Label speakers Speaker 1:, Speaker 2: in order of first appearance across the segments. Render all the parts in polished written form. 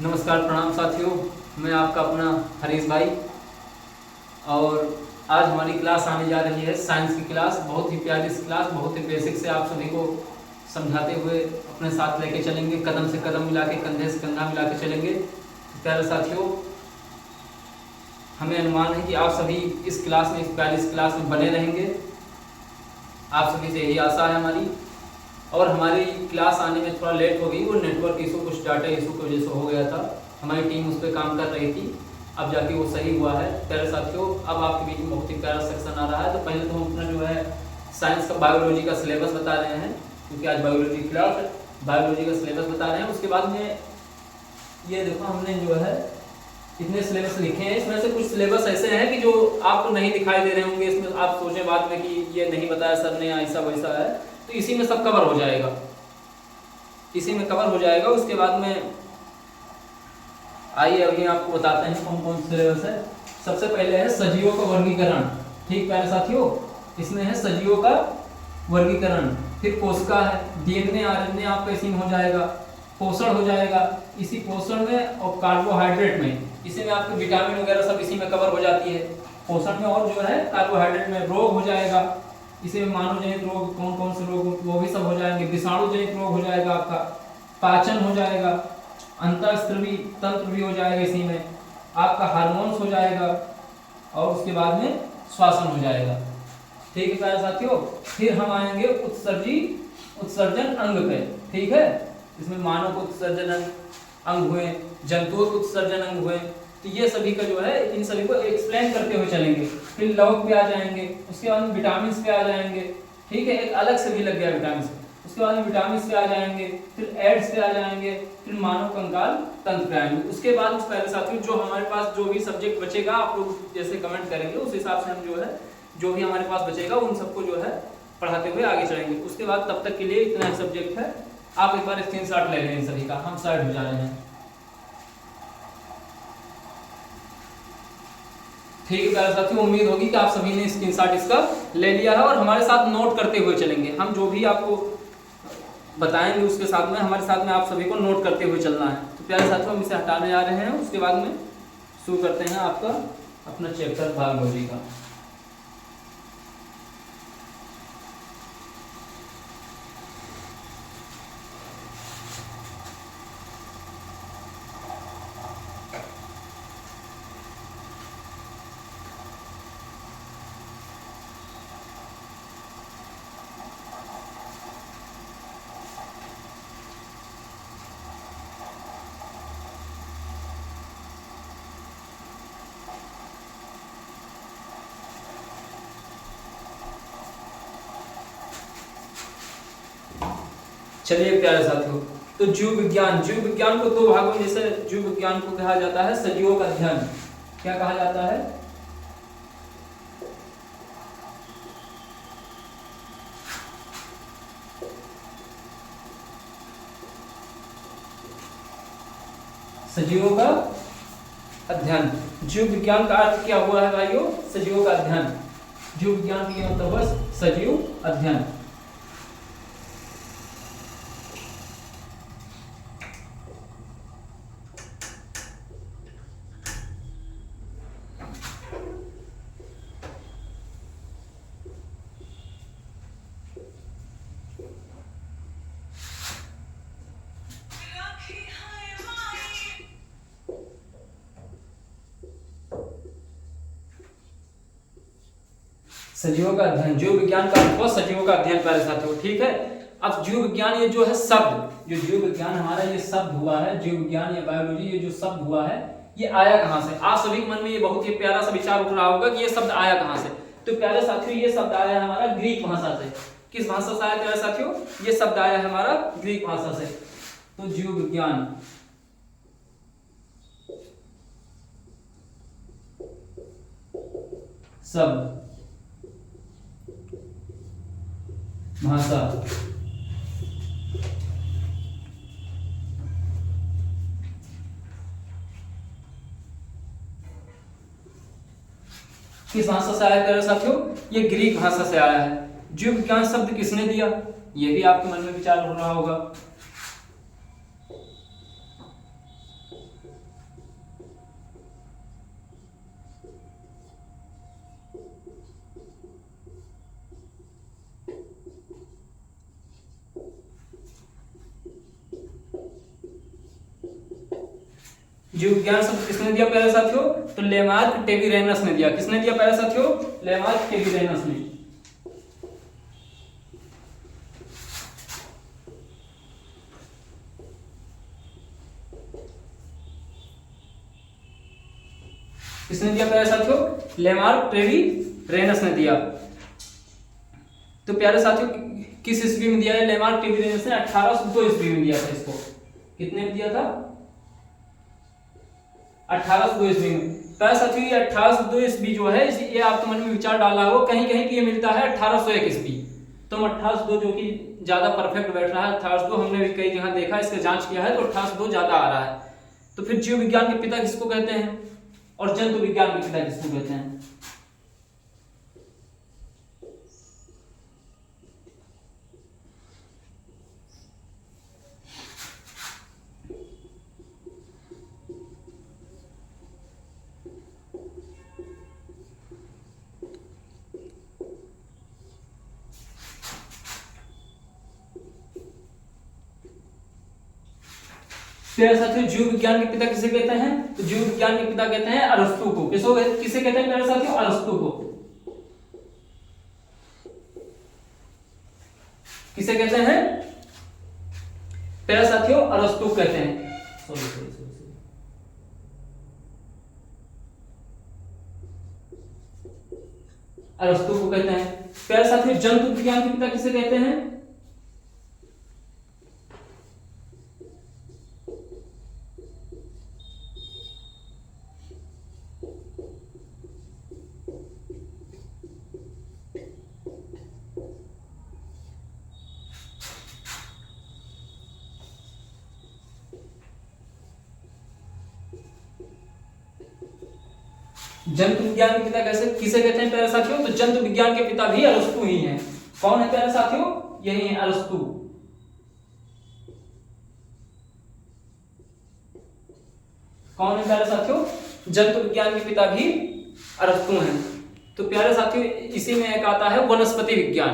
Speaker 1: नमस्कार, प्रणाम साथियों। मैं आपका अपना हरीश भाई। और आज हमारी क्लास आने जा रही है साइंस की क्लास। बहुत ही प्यारी सी क्लास, बहुत ही बेसिक से आप सभी को समझाते हुए अपने साथ लेके चलेंगे, कदम से कदम मिला के, कंधे से कंधा मिला के चलेंगे। तो प्यारे साथियों, हमें अनुमान है कि आप सभी इस क्लास में, इस प्यारी सी क्लास में बने रहेंगे। आप सभी से यही आशा है हमारी। और हमारी क्लास आने में थोड़ा लेट हो गई, वो नेटवर्क इशू, कुछ डाटा इशू की वजह से हो गया था। हमारी टीम उस पर काम कर रही थी, अब जाके वो सही हुआ है। प्यारे साथियों, अब आपके बीच में बहुत ही प्यारा सेक्शन आ रहा है। तो पहले तो हम अपना जो है साइंस का, बायोलॉजी का सिलेबस बता रहे हैं, क्योंकि आज बायोलॉजी क्लास है। बायोलॉजी का सिलेबस बता रहे हैं। उसके बाद में ये देखो, हमने जो है इतने सिलेबस लिखे हैं। इसमें से कुछ सिलेबस ऐसे हैं कि जो आपको नहीं दिखाई दे रहे होंगे। इसमें आप सोचें बाद में कि ये नहीं बताया सर ने, ऐसा वैसा है। तो इसी में सब कवर हो जाएगा, इसी में कवर हो जाएगा। उसके बाद में आइए अभी आपको बताते हैं कौन कौन से सिलेबस है। सबसे पहले है सजीवों का वर्गीकरण। ठीक प्यारे साथियों, इसमें है सजीवों का वर्गीकरण। फिर कोशिका है, डीएनए आरएनए आपका इसी में हो जाएगा। पोषण हो जाएगा इसी पोषण में, और कार्बोहाइड्रेट में, इसी में आपके विटामिन वगैरह सब इसी में कवर हो जाती है, पोषण में। और जो है कार्बोहाइड्रेट में रोग हो जाएगा, इसी में मानव जनित रोग, कौन कौन से रोग वो भी सब हो जाएंगे। विषाणु जनित रोग हो जाएगा आपका, पाचन हो जाएगा, अंतःस्त्रवी तंत्र भी हो जाएगा इसी में, आपका हार्मोन्स हो जाएगा, और उसके बाद में श्वसन हो जाएगा। ठीक है प्यारे साथियों। फिर हम आएंगे उत्सर्जन अंग पे। ठीक है, इसमें मानव को उत्सर्जन अंग हुए, जंतुओं को उत्सर्जन अंग हुए। तो ये सभी का जो है, इन सभी को एक्सप्लेन करते हुए चलेंगे। फिर लवक पे आ जाएंगे, उसके बाद विटामिन पे आ जाएंगे। ठीक है, एक अलग से भी लग गया विटामिन। उसके बाद विटामिन पे आ जाएंगे, फिर एड्स पे आ जाएंगे, फिर मानव कंकाल तंत्र पे आएंगे। उसके बाद पहले साथियों, जो हमारे पास जो भी सब्जेक्ट बचेगा, आप लोग जैसे कमेंट करेंगे उस हिसाब से हम जो है, जो भी हमारे पास बचेगा उन सबको जो है पढ़ाते हुए आगे चलेंगे। उसके बाद तब तक के लिए इतना सब्जेक्ट है। आप एक बार स्क्रीनशॉट ले लें इन सभी का, हम साइड हो जा रहे हैं। ठीक है प्यारे साथियों, उम्मीद होगी कि आप सभी ने स्क्रीनशॉट इसका ले लिया है और हमारे साथ नोट करते हुए चलेंगे। हम जो भी आपको बताएंगे उसके साथ में, हमारे साथ में आप सभी को नोट करते हुए चलना है। तो प्यारे साथियों, हम इसे हटाने जा रहे हैं। उसके बाद में शुरू करते हैं आपका अपना चैप्टर बायोलॉजी का। चलिए प्यारे साथियों, तो जीव विज्ञान को दो भागों में, जैसे जीव विज्ञान को कहा जाता है सजीवों का अध्ययन। क्या कहा जाता है? सजीवों का अध्ययन। जीव विज्ञान का अर्थ क्या हुआ है भाइयों? सजीवों का अध्ययन। जीव विज्ञान की मतलब बस सजीव अध्ययन। सजीवों का अध्ययन, जीव विज्ञान का अर्थ सजीवों का अध्ययन प्यारे साथियों। ठीक है, अब जीव विज्ञान ये जो है शब्द, जो जीव विज्ञान हमारा ये शब्द हुआ है, जीव विज्ञान या बायोलॉजी ये जो शब्द हुआ है, ये आया कहां से? आप सभी के मन में ये बहुत ही प्यारा सा विचार उठ रहा होगा कि ये शब्द आया कहां से। तो प्यारे साथियों, ये शब्द आया है हमारा ग्रीक भाषा से। किस भाषा से आया प्यारे साथियों? ये शब्द आया है हमारा ग्रीक भाषा से। तो जीव विज्ञान शब्द भाषा किस भाषा से आया प्यारे साथियों? ये ग्रीक भाषा से आया है। जीव विज्ञान शब्द किसने दिया? ये भी आपके मन में विचार हो रहा होगा। जीव विज्ञान शब्द किसने दिया प्यारे साथियों? तो लेमार्क टेबीरेनस ने दिया। किसने दिया प्यारे साथियों? लेमार्क टेबीरेनस ने। किसने दिया प्यारे साथियों? लेमार्क टेबीरेनस ने दिया। तो प्यारे साथियों किस ईस्वी में दिया है लेमार्क टेबीरेनस ने? 1802 ईस्वी में दिया था इसको। कितने में दिया था? 1802 ईस्वी में। प्यारे साथियों ये 1802 ईस्वी जो है ये आपके मन में विचार डाला हो कहीं कहीं कि ये मिलता है 1801 ईस्वी। तो 1802 जो कि ज्यादा परफेक्ट बैठ रहा है, 1802 हमने भी कई जगह देखा, इसका जांच किया है तो 1802 ज्यादा आ रहा है। तो फिर जीव विज्ञान के पिता किसको कहते हैं और जंतु विज्ञान के पिता किसको कहते हैं? प्यारे साथियों जीव विज्ञान के पिता किसे कहते हैं? तो जीव विज्ञान के पिता कहते हैं अरस्तु को। किसे कहते हैं प्यारे साथियों? अरस्तु को। किसे कहते हैं प्यारे साथियों? अरस्तु कहते हैं। सॉरी अरस्तु को कहते हैं। प्यारे साथियों जंतु विज्ञान के पिता किसे कहते हैं? जंतु विज्ञान के पिता किसे कहते हैं प्यारे साथियों? तो जंतु विज्ञान के पिता भी अरस्तु ही हैं। कौन है प्यारे साथियों? यही है अरस्तु। कौन है प्यारे साथियों? जंतु विज्ञान के पिता भी अरस्तु हैं। तो प्यारे साथियों इसी में एक आता है वनस्पति विज्ञान।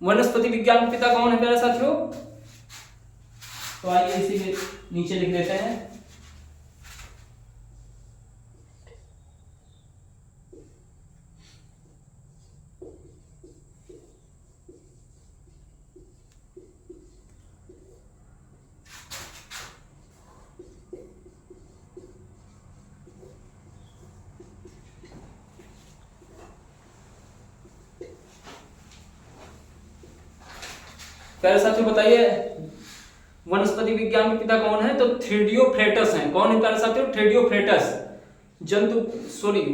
Speaker 1: वनस्पति विज्ञान के पिता कौन है प्यारे साथियों? तो आइए इसी के नीचे लिख देते हैं। प्यारे साथियों बताइए वनस्पति विज्ञान के पिता कौन है? तो थ्रीडियोफ्रेटस हैं। कौन है प्यारे साथियों? थ्रीडियोफ्रेटस।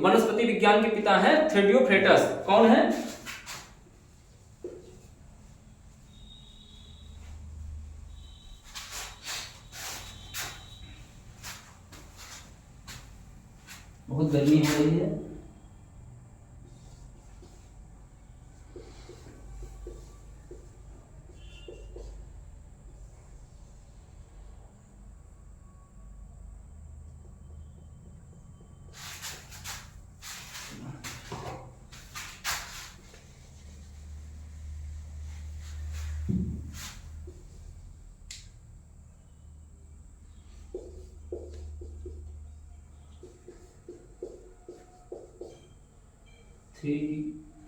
Speaker 1: वनस्पति विज्ञान के पिता हैं थ्रीडियोफ्रेटस। कौन है? बहुत गर्मी हो रही है।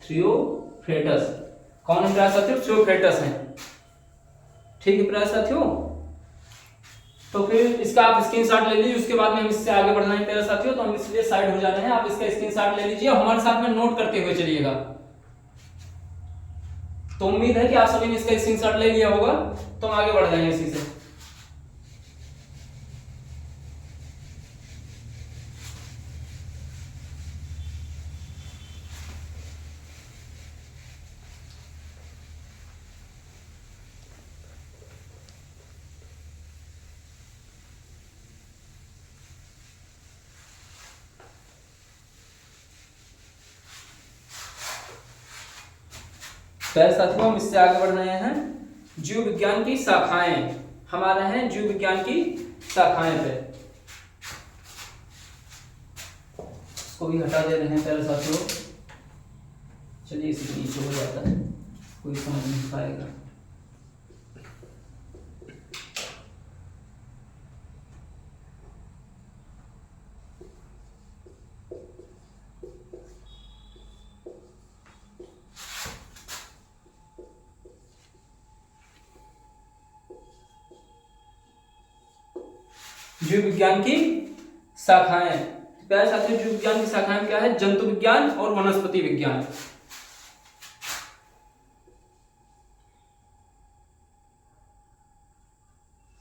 Speaker 1: थ्रियोफ्रेटस। कौन है प्यारे साथियों? थ्रियोफ्रेटस हैं। ठीक है प्यारे साथियों, तो फिर इसका आप स्क्रीनशॉट ले लीजिए। उसके बाद में हम इससे आगे बढ़ना है प्यारे साथियों, तो हम इसलिए साइड हो जाते हैं। आप इसका स्क्रीनशॉट ले लीजिए, हमारे साथ में नोट करते हुए चलिएगा। तो उम्मीद है कि आप सभी ने इसका स्क्रीनशॉट ले लिया होगा, तो हम आगे बढ़ जाएंगे इसी से। प्यारे साथियों हम इससे आगे बढ़ रहे हैं। जीव विज्ञान की शाखाएं हमारे हैं, जीव विज्ञान की शाखाएं पे इसको भी हटा दे रहे हैं प्यारे साथियों। चलिए इसी नीचे हो जाता है, कोई समझ नहीं पाएगा। जीव विज्ञान की शाखाएं। प्यारे साथियों, जीव विज्ञान की शाखाएं क्या है? जंतु विज्ञान और वनस्पति विज्ञान।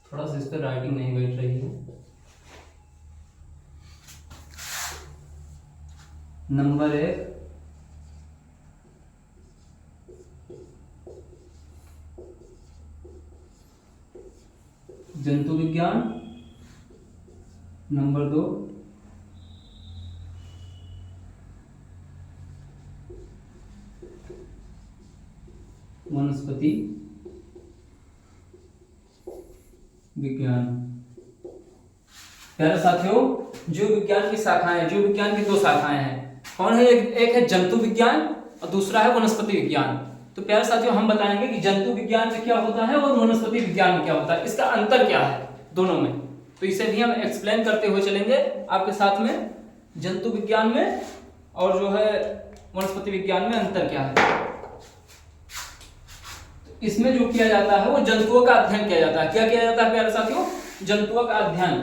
Speaker 1: थोड़ा सा इस पर राइटिंग नहीं बैठ रही है। नंबर 1 जंतु विज्ञान, नंबर 2 वनस्पति विज्ञान। प्यारे साथियों, जीव विज्ञान की शाखाएं, जीव विज्ञान की 2 शाखाएं हैं। कौन है? एक है जंतु विज्ञान और दूसरा है वनस्पति विज्ञान। तो प्यारे साथियों, हम बताएंगे कि जंतु विज्ञान में क्या होता है और वनस्पति विज्ञान में क्या होता है, इसका अंतर क्या है दोनों में। तो इसे भी हम एक्सप्लेन करते हुए चलेंगे आपके साथ में, जंतु विज्ञान में और जो है वनस्पति विज्ञान में अंतर क्या है। इसमें जो किया जाता है वो जंतुओं का अध्ययन किया जाता है। क्या किया जाता है प्यारे साथियों? जंतुओं का अध्ययन।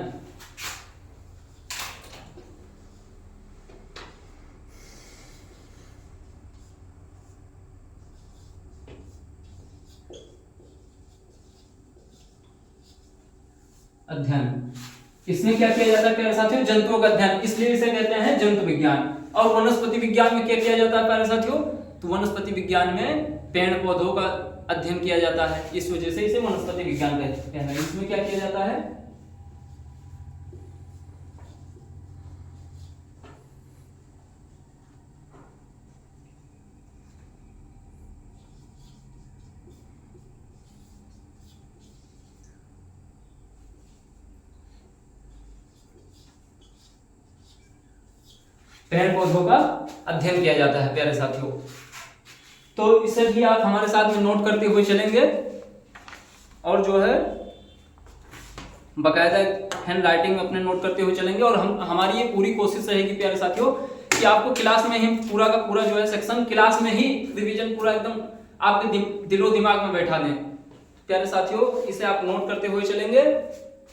Speaker 1: अध्ययन, इसमें क्या किया जाता है प्यारे साथियों? जंतुओं का अध्ययन, इसलिए इसे कहते हैं जंतु विज्ञान। और वनस्पति विज्ञान में क्या किया जाता है प्यारे साथियों? तो वनस्पति विज्ञान में पेड़ पौधों का अध्ययन किया जाता है, इस वजह से इसे वनस्पति विज्ञान कहते हैं। इसमें क्या किया जाता है? पेड़ पौधों का अध्ययन किया जाता है प्यारे साथियों। तो इसे भी आप हमारे साथ में नोट करते हुए चलेंगे और जो है बकायदा हैंड राइटिंग में अपने नोट करते हुए चलेंगे। और हमारी ये पूरी कोशिश रहेगी प्यारे साथियों कि आपको क्लास में ही पूरा का पूरा जो है सेक्शन क्लास में ही रिवीजन पूरा एकदम आपके दिलो दिमाग में बैठा दें। प्यारे साथियों, इसे आप नोट करते हुए चलेंगे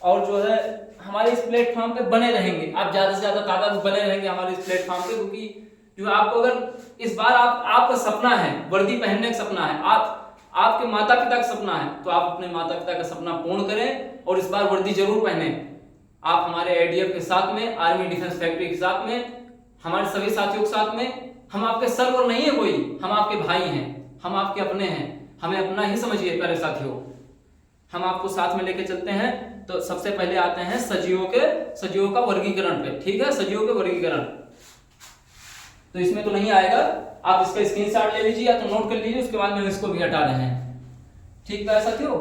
Speaker 1: और जो है हमारे इस प्लेटफॉर्म पे बने रहेंगे। आप ज्यादा से ज्यादा तादाद में बने रहेंगे हमारे इस प्लेटफॉर्म पे, क्योंकि जो आपको अगर इस बार आपका सपना है, वर्दी पहनने का सपना है, आपके माता पिता का सपना है, तो आप अपने माता पिता का सपना पूर्ण करें और इस बार वर्दी जरूर पहने। आप हमारे एडीएफ के साथ में, आर्मी डिफेंस फैक्ट्री के साथ में, हमारे सभी साथियों के साथ में। हम आपके सर्वर नहीं है कोई, हम आपके भाई हैं, हम आपके अपने हैं, हमें अपना ही समझिए प्यारे साथियों। हम आपको साथ में लेके चलते हैं। तो सबसे पहले आते हैं सजीवों का वर्गीकरण पे। ठीक है, सजीवों के वर्गीकरण। तो इसमें तो नहीं आएगा, आप इसका स्क्रीनशॉट ले लीजिए या तो नोट कर लीजिए, उसके बाद में इसको भी हटा रहे हैं। ठीक है साथियों,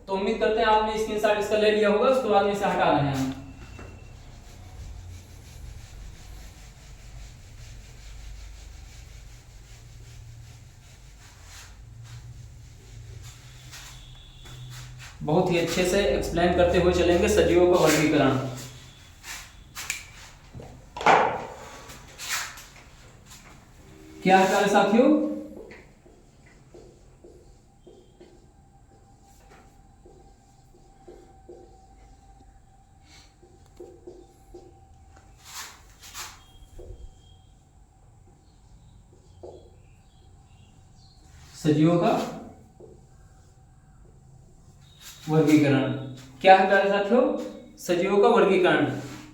Speaker 1: तो उम्मीद करते हैं आपने स्क्रीनशॉट इसका ले लिया होगा, उसके बाद में इसे हटा रहे हैं। बहुत ही अच्छे से एक्सप्लेन करते हुए चलेंगे सजीवों का वर्गीकरण। क्या है प्यारे साथियों? सजीवों का वर्गीकरण क्या है प्यारे साथियों? सजीवों का वर्गीकरण।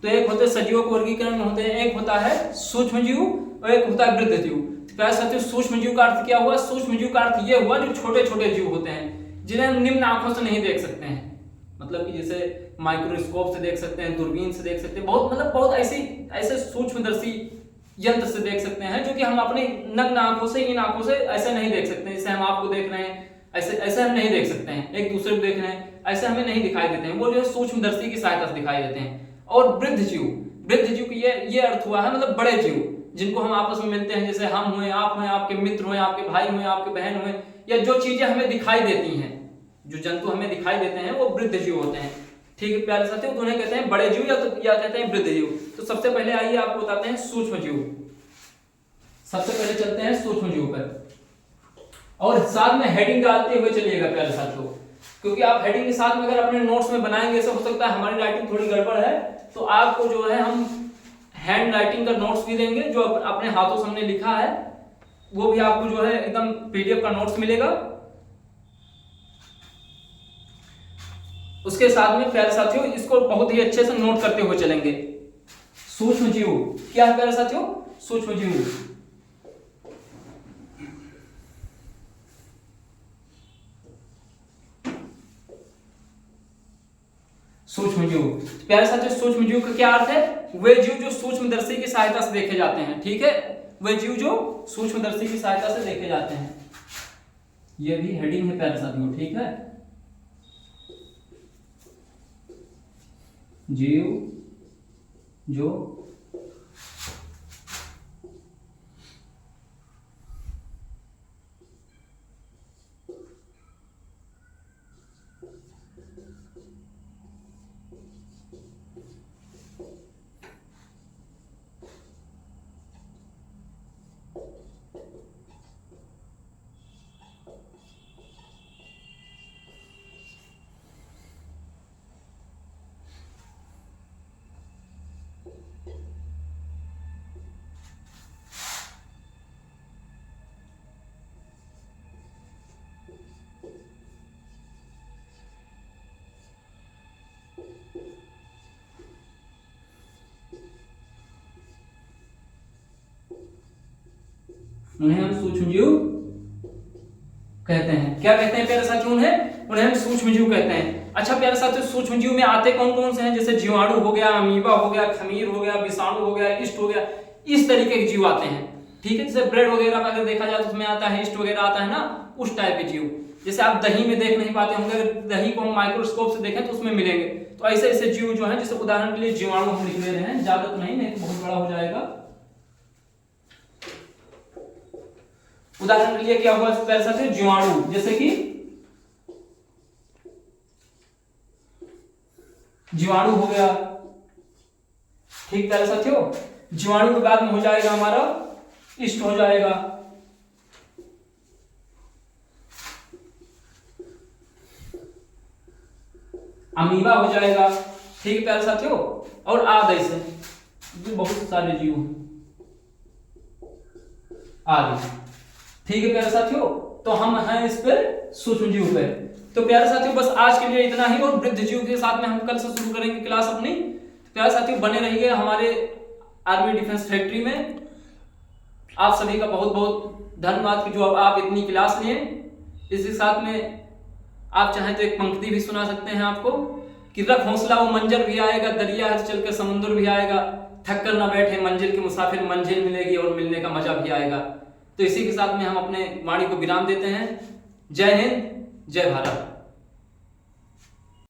Speaker 1: तो एक होते सजीवों के वर्गीकरण में होते हैं, एक होता है सूक्ष्म जीव और एक होता है वृद्ध जीव। प्यारे साथियों, सूक्ष्म जीव का अर्थ क्या हुआ? सूक्ष्म जीव का अर्थ ये हुआ जो छोटे छोटे जीव होते हैं, जिन्हें हम निम्न आंखों से नहीं देख सकते हैं। मतलब कि जैसे माइक्रोस्कोप से देख सकते हैं, दूरबीन से देख सकते हैं, बहुत ऐसे सूक्ष्मदर्शी यंत्र से देख सकते हैं, जो कि हम अपनी नग्न आंखों से, इन आंखों से ऐसे नहीं देख सकते। जैसे हम आपको देख रहे हैं, ऐसे हम नहीं देख सकते हैं, एक दूसरे को देख रहे हैं, ऐसे हमें नहीं दिखाई देते हैं। वो जो है सूक्ष्मदर्शी की सहायता से दिखाई देते हैं। और वृद्ध जीव की ये अर्थ हुआ है मतलब बड़े जीव, जिनको हम आपस में मिलते हैं, जैसे हम हुए, आप हुए, आपके मित्र हुए, आपके भाई हुए, आपके बहन हुए, या जो चीजें हमें दिखाई देती हैं, जो जंतु हमें दिखाई देते हैं, वो वृद्ध जीव होते हैं। ठीक है प्यारे साथियों, तो उन्हें कहते हैं बड़े जीव या कहते हैं वृद्ध जीव। तो सबसे पहले आइए आपको बताते हैं सूक्ष्म जीव। सबसे पहले चलते हैं सूक्ष्म जीव पर और साथ में हेडिंग डालते हुए चलिएगा प्यारे साथियों। क्योंकि आप हेडिंग के साथ में अगर अपने नोट्स में बनाएंगे, ऐसा हो सकता है हमारी राइटिंग थोड़ी गड़बड़ है, तो आपको जो है हम हैंड राइटिंग का नोट्स भी देंगे, जो अपने हाथों से हमने लिखा है वो भी आपको जो है एकदम पीडीएफ का नोट्स मिलेगा। उसके साथ में प्यारे साथियों इसको बहुत ही अच्छे से नोट करते हुए चलेंगे। सूक्ष्म जीव क्या है प्यारे साथियों? सूक्ष्म जीव सूक्ष्म जीव प्यारे साथियों, सूक्ष्म जीव का क्या अर्थ है? वे जीव जो सूक्ष्मदर्शी की सहायता से देखे जाते हैं। ठीक है, वे जीव जो सूक्ष्मदर्शी की सहायता से देखे जाते हैं। ये भी हेडिंग है प्यारे साथियों। ठीक है, जीव जो उन्हें हम सूक्ष्मजीव कहते हैं। क्या कहते हैं प्यारे साथियों? उन्हें हम सूक्ष्मजीव कहते हैं। अच्छा प्यारे साथियों, सूक्ष्मजीव में आते कौन कौन से हैं? जैसे जीवाणु हो गया, अमीबा हो गया, खमीर हो गया, विषाणु हो गया, ईस्ट हो गया, इस तरीके के जीव आते हैं। ठीक है, जैसे ब्रेड वगैरह का अगर देखा जाए तो उसमें आता है ईस्ट वगैरह आता है ना, उस टाइप के जीव। जैसे आप दही में देख नहीं पाते होंगे, अगर दही को हम माइक्रोस्कोप से देखें तो उसमें मिलेंगे। तो ऐसे ऐसे जीव जो है, जैसे उदाहरण के लिए जीवाणु हम लिख ले रहे हैं, ज्यादा तो नहीं तो बहुत बड़ा हो जाएगा। उदाहरण के लिए क्या हुआ प्यारे साथियों? जीवाणु, जैसे कि जीवाणु हो गया। ठीक प्यारे साथियों, जीवाणु के बाद में हो जाएगा हमारा ईस्ट हो जाएगा। अमीबा हो जाएगा। ठीक है प्यारे साथियों, और आदि ऐसे बहुत सारे जीव आदि। ठीक है प्यारे साथियों, तो हम हैं इस पे सूक्ष्म जीव पे। तो प्यारे साथियों बस आज के लिए इतना ही, और वृद्ध जीव के साथ में हम कल से शुरू करेंगे क्लास अपनी। प्यारे साथियों बने रहिए हमारे आर्मी डिफेंस फैक्ट्री में। आप सभी का बहुत बहुत धन्यवाद कि जो अब आप इतनी क्लास लिए। इसके साथ में आप चाहें तो एक पंक्ति भी सुना सकते हैं आपको कि रख हौसला वो मंजर भी आएगा, दरिया है चल के समुद्र भी आएगा, थक कर ना बैठे मंजिल के मुसाफिर, मंजिल मिलेगी और मिलने का मजा भी आएगा। तो इसी के साथ में हम अपने वाणी को विराम देते हैं। जय हिंद, जय भारत।